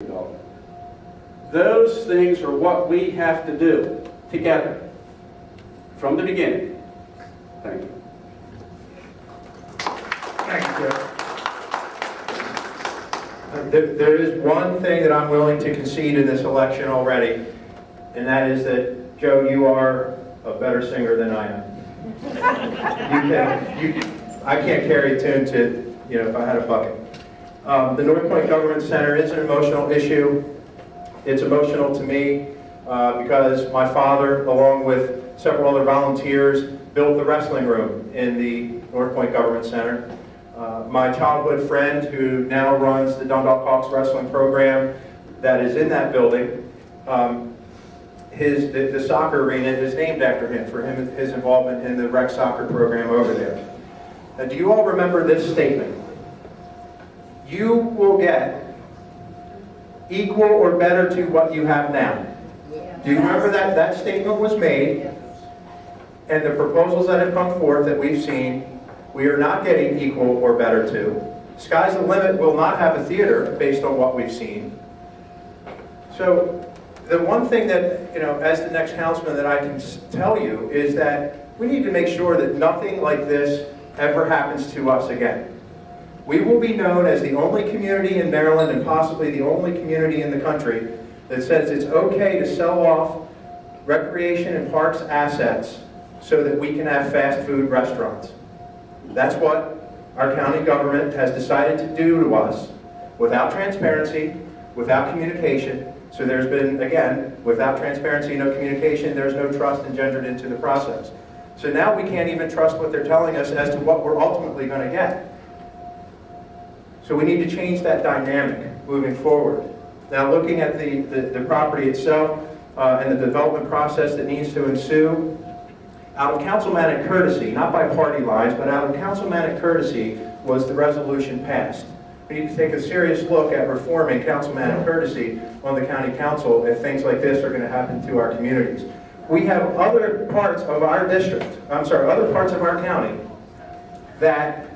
development. Those things are what we have to do together from the beginning. Thank you. Thank you, Joe. There is one thing that I'm willing to concede in this election already, and that is that, Joe, you are a better singer than I am. I can't carry a tune to, if I had a bucket. The North Point Government Center is an emotional issue. It's emotional to me because my father, along with several other volunteers, built the wrestling room in the North Point Government Center. My childhood friend, who now runs the Dundalk Hawks wrestling program that is in that building, the soccer arena is named after him, for his involvement in the rec soccer program over there. Now, do you all remember this statement? You will get equal or better to what you have now. Do you remember that statement was made, and the proposals that have come forth that we've seen, we are not getting equal or better to. Sky's the Limit will not have a theater based on what we've seen. So the one thing that, as the next councilman that I can tell you is that we need to make sure that nothing like this ever happens to us again. We will be known as the only community in Maryland and possibly the only community in the country that says it's okay to sell off recreation and parks assets so that we can have fast food restaurants. That's what our county government has decided to do to us without transparency, without communication. So there's been, again, without transparency, no communication, there's no trust engendered into the process. So now we can't even trust what they're telling us as to what we're ultimately going to get. So we need to change that dynamic moving forward. Now, looking at the property itself and the development process that needs to ensue, out of councilmanic courtesy, not by party lines, but out of councilmanic courtesy was the resolution passed. We need to take a serious look at reforming councilmanic courtesy on the county council if things like this are going to happen to our communities. We have other parts of our other parts of our county that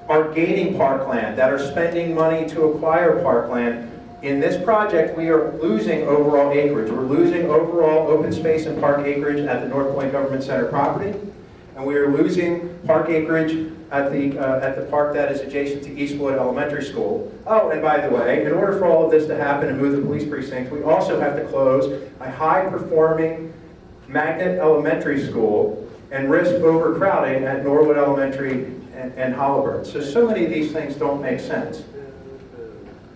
are gaining parkland, that are spending money to acquire parkland. In this project, we are losing overall acreage. We're losing overall open space and park acreage at the North Point Government Center property, and we are losing park acreage at the park that is adjacent to Eastwood Elementary School. Oh, and by the way, in order for all of this to happen and move the police precinct, we also have to close a high-performing magnet elementary school and risk overcrowding at Norwood Elementary and Holabird. So many of these things don't make sense.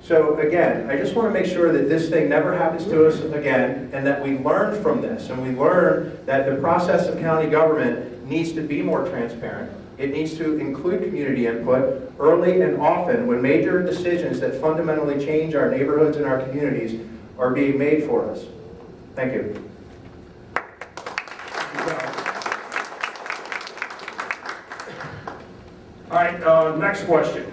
So again, I just want to make sure that this thing never happens to us again, and that we learn from this, and we learn that the process of county government needs to be more transparent. It needs to include community input early and often when major decisions that fundamentally change our neighborhoods and our communities are being made for us. Thank you. All right, next question.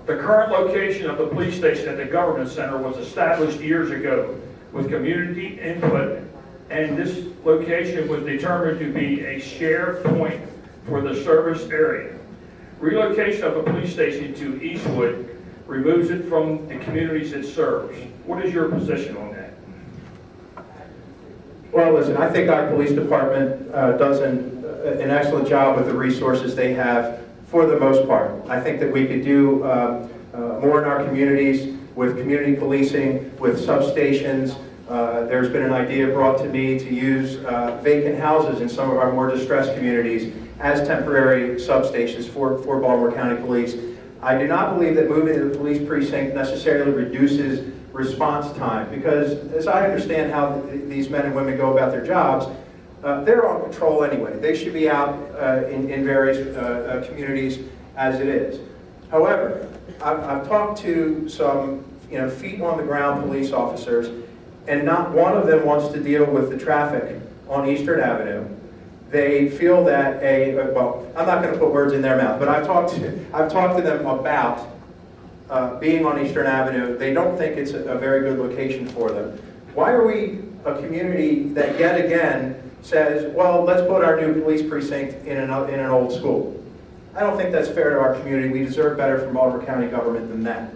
The current location of the police station at the Government Center was established years ago with community input, and this location was determined to be a share point for the service area. Relocation of the police station to Eastwood removes it from the communities it serves. What is your position on that? Well, listen, I think our police department does an excellent job with the resources they have for the most part. I think that we could do more in our communities with community policing, with substations. There's been an idea brought to me to use vacant houses in some of our more distressed communities as temporary substations for Baltimore County Police. I do not believe that moving to the police precinct necessarily reduces response time, because as I understand how these men and women go about their jobs, they're on patrol anyway. They should be out in various communities as it is. However, I've talked to some feet on the ground police officers, and not one of them wants to deal with the traffic on Eastern Avenue. They feel that well, I'm not going to put words in their mouth, but I've talked to them about being on Eastern Avenue. They don't think it's a very good location for them. Why are we a community that yet again says, well, let's put our new police precinct in an old school? I don't think that's fair to our community. We deserve better from Baltimore County government than that.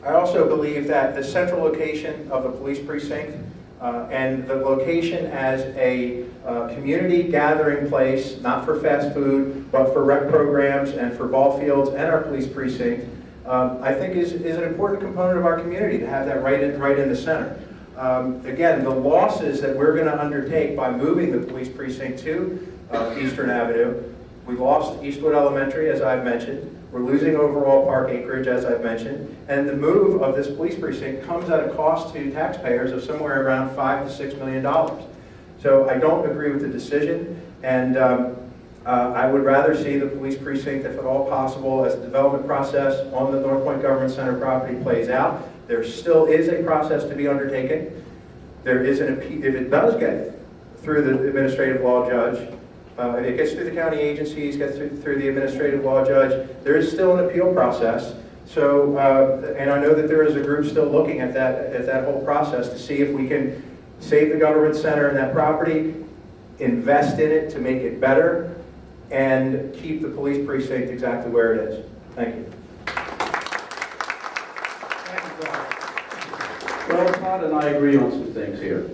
I also believe that the central location of the police precinct and the location as a community gathering place, not for fast food, but for rec programs and for ball fields and our police precinct, I think is an important component of our community to have that right in the center. Again, the losses that we're going to undertake by moving the police precinct to Eastern Avenue, we lost Eastwood Elementary, as I've mentioned. We're losing overall park acreage, as I've mentioned. And the move of this police precinct comes at a cost to taxpayers of somewhere around $5 to $6 million. So I don't agree with the decision, and I would rather see the police precinct, if at all possible, as the development process on the North Point Government Center property plays out. There still is a process to be undertaken. There is an appeal, if it does get through the administrative law judge, if it gets through the county agencies, gets through the administrative law judge, there is still an appeal process. So, and I know that there is a group still looking at that whole process to see if we can save the government center and that property, invest in it to make it better, and keep the police precinct exactly where it is. Thank you. Well, Todd and I agree on some things here.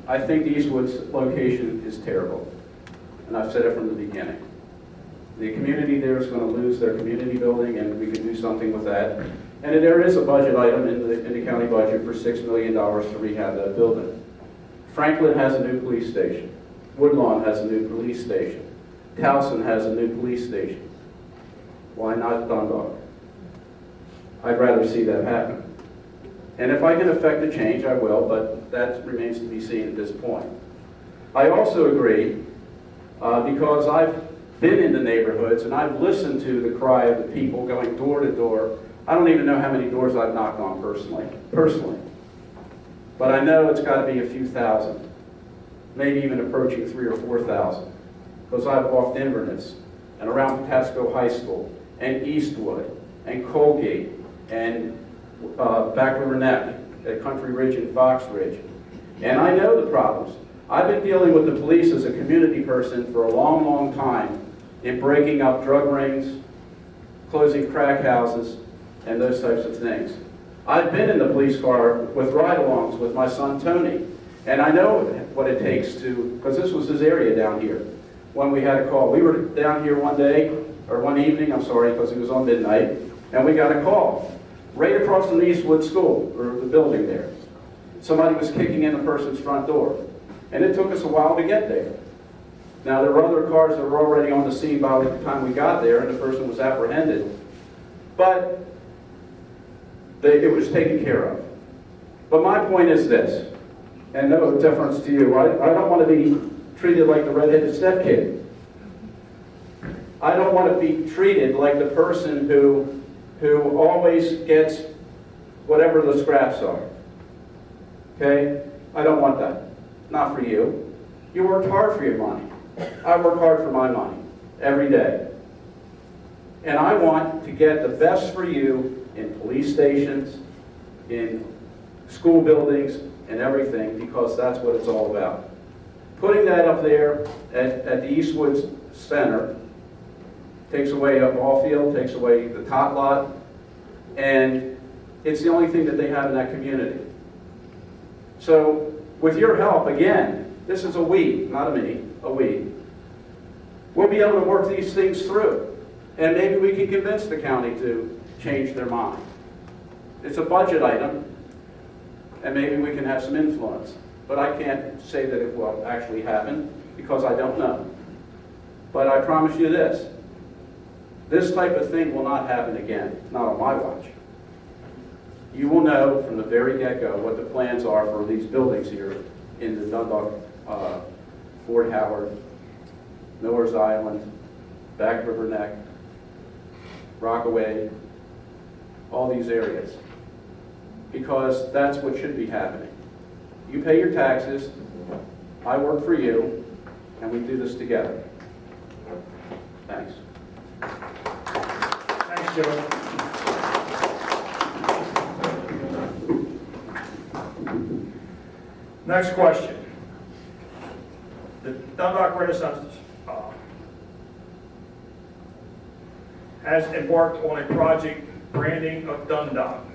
I think the Eastwood's location is terrible, and I've said it from the beginning. The community there is going to lose their community building, and we can do something with that. And there is a budget item in the county budget for $6 million to rehab that building. Franklin has a new police station. Woodlawn has a new police station. Towson has a new police station. Why not Dundalk? I'd rather see that happen. And if I can affect a change, I will, but that remains to be seen at this point. I also agree, because I've been in the neighborhoods and I've listened to the cry of the people going door to door. I don't even know how many doors I've knocked on personally. But I know it's got to be a few thousand, maybe even approaching 3,000 or 4,000, because I've walked Inverness and around Patapsco High School and Eastwood and Colgate and Back River Neck at Country Ridge and Fox Ridge. And I know the problems. I've been dealing with the police as a community person for a long, long time in breaking up drug rings, closing crack houses, and those types of things. I've been in the police car with ride-alongs with my son Tony, and I know what it takes to, because this was his area down here, when we had a call. We were down here one evening, because it was on midnight, and we got a call right across from the Eastwood School, or the building there. Somebody was kicking in a person's front door, and it took us a while to get there. Now, there were other cars that were already on the scene by the time we got there, and the person was apprehended. But it was taken care of. But my point is this, and no difference to you, I don't want to be treated like the redheaded stepkid. I don't want to be treated like the person who always gets whatever the scraps are. Okay? I don't want that. Not for you. You worked hard for your money. I work hard for my money every day. And I want to get the best for you in police stations, in school buildings, and everything, because that's what it's all about. Putting that up there at the Eastwood Center takes away a ball field, takes away the tot lot, and it's the only thing that they have in that community. So, with your help, again, this is a we, not a me, a we. We'll be able to work these things through, and maybe we can convince the county to change their mind. It's a budget item, and maybe we can have some influence. But I can't say that it will actually happen, because I don't know. But I promise you this type of thing will not happen again, not on my watch. You will know from the very get-go what the plans are for these buildings here in the Dundalk, Fort Howard, Miller's Island, Back River Neck, Rockaway, all these areas. Because that's what should be happening. You pay your taxes, I work for you, and we do this together. Thanks. Thanks, Joe. Next question. The Dundalk Renaissance has embarked on a project branding of Dundalk.